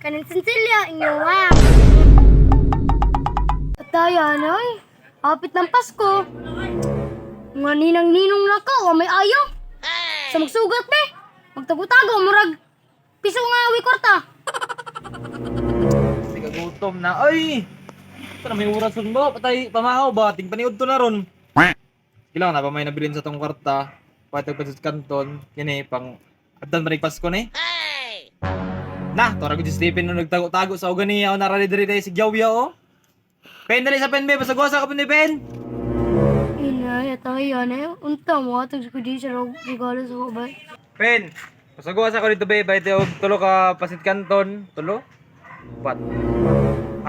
Kanin Cecilia, inyo ha. Ataya na eh. Hapit ng Pasko. Mga ninang-ninong na ka, may ayaw. Sa magsugat be. Magtago-tago, murag. Piso nga awi kwarta. Kasi kagutom na. Ay! Ito na may orason ba? Patay, pamahaw ba? Ting paniod to na ron. Kailangan na pa may nabilin sa tong kwarta. Patag pa sa kanton. Yan eh, pang... Abdan ba Pasko na eh? Nah, tora ko si Stephen nung nagtago-tago sa ugan niya. O narali-diri si Gyawya o. Pen, dali sa pen be. Pasagwasa ka pa ni pen. Inay, ataya na eh. Unta mo, atag ko di siya regalo sa kabay. Pen, pasagwasa ko dito be. Baite og tulo ka pasit kanton. Tulo? Upat.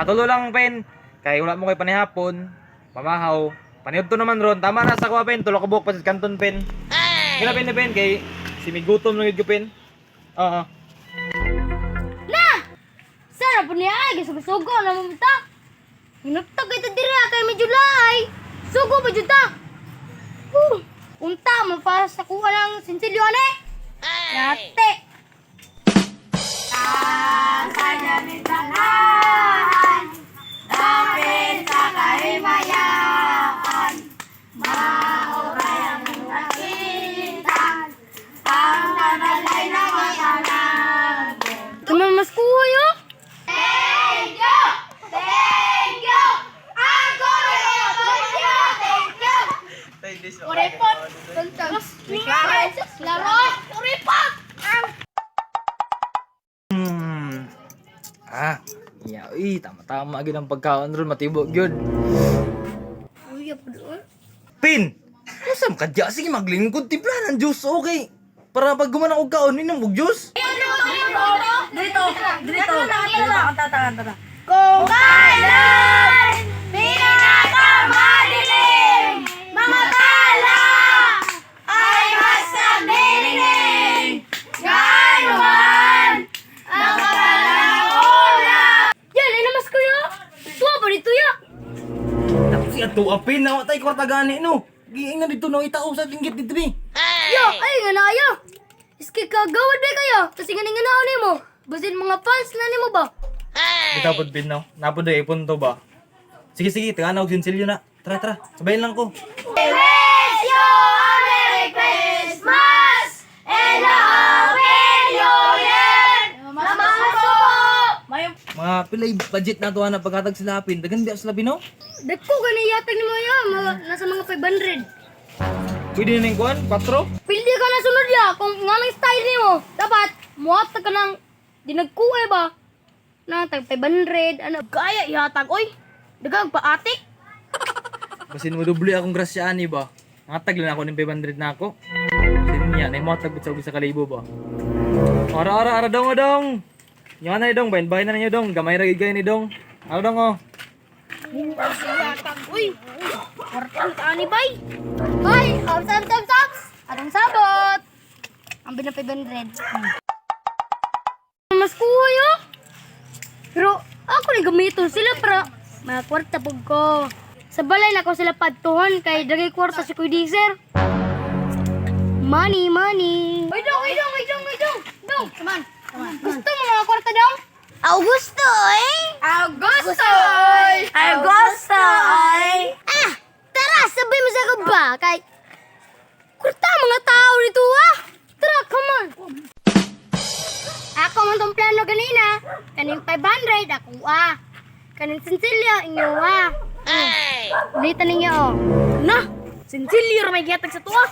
Tulo lang pen. Kaya wala mo kay panihapon. Pamahaw. Paniod to naman ron. Tama na sa kuha pen. Tulo ka buhok pasit kanton pen. Kila pen na pen. Kay si may gutom nung ko pen. Oo. Sarap niya ay, gisugo na mamita. Hinagtag ito dira kay medyo laay. Sugo pa dyan ta. Unta, maparas na kuha ng sinsilyon eh. Yate. Kasanya ni tangan, dapit sa kahimayaan. Mauray ang nakita, ang nanalay na makanan. Kaman mas kuha yun? Thank you! Thank you! Ang goreng! Thank you! Uripot! Tuntang! Laro! Uripot! Yeah, tama-tama agad ang pagkaon ron. Matibok yun. Uy, apa doon? Pin! Masam ka dya? Sige maglingkod. Tipla ng juice, okay? Para pag gumanang og kaon, minum og juice. Dito. Kanta. Kung kailan pinakamadilim, mga tala ay mas nagdiling. Gano'n ang kalangula. Yan, ay namas kuya. Tuwa ba dito ya? Tapos si ato apin na watay kwarta gani no. Giing na dito no itao sa tinggit dito ni. Yo, ay nga na ayo. Iski kagawad ba kayo? Kasi nga ninganaw ni mo. Basin mga fans na ni mo ba? Itapod pin no. Napod ay punto ba? Sige, taganaw sinsilyo na. Tara, sabayin lang ko. Wish you a Merry Christmas and a Happy New Year! Mamaso! Mga pilay budget na to na pagkatag sila apin. Dagan di sila bino. Dagko gani yatag ni mo ya, nasa mga 500. Pwede na yung kuhan, 4. Pildi ka na sunod ya, kung nga may style ni mo, dapat muhatag ka ng dinagkuhe ba? Na tag 500, ano, kaya ihatag, oy! Dagang paatik! Basin mo doble akong grasyaan ba? Nakatag lang ako ng 500 na ako. Basin niya, na yung mga tagbit sa ugi sa kalibo ba? Ara dong. Yung na dong, bahin na niyo dong. Gamay ragig kayo ni dong. Ano dong oh? Ihatag, uy! Kwartal ka ni bay! Hoy! Ops! Anong sabot? Ang binang 500. Mas kuha yun? Pero ako na gamiton sila para mga kwarta pag ko. Sa balay na ko sila padtuhan kay dagay kwarta si Kuy Dizer. Money! Uy, dong! Dong! Come on. Gusto mo mga kwarta dong? Augusto! Tara! Sabay mo sa kaba kay kwarta mga tao dito Tara, come on! Ako man tong plano ganina. Kaning 500 ako Kaning Cecilia inyo Ulitan ninyo Na! Cecilia may gihatag sa tuwa.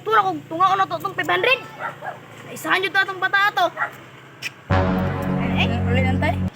Tura kong tunga na to itong 500. Isahan nyo to itong bata to. Ulit lang tayo.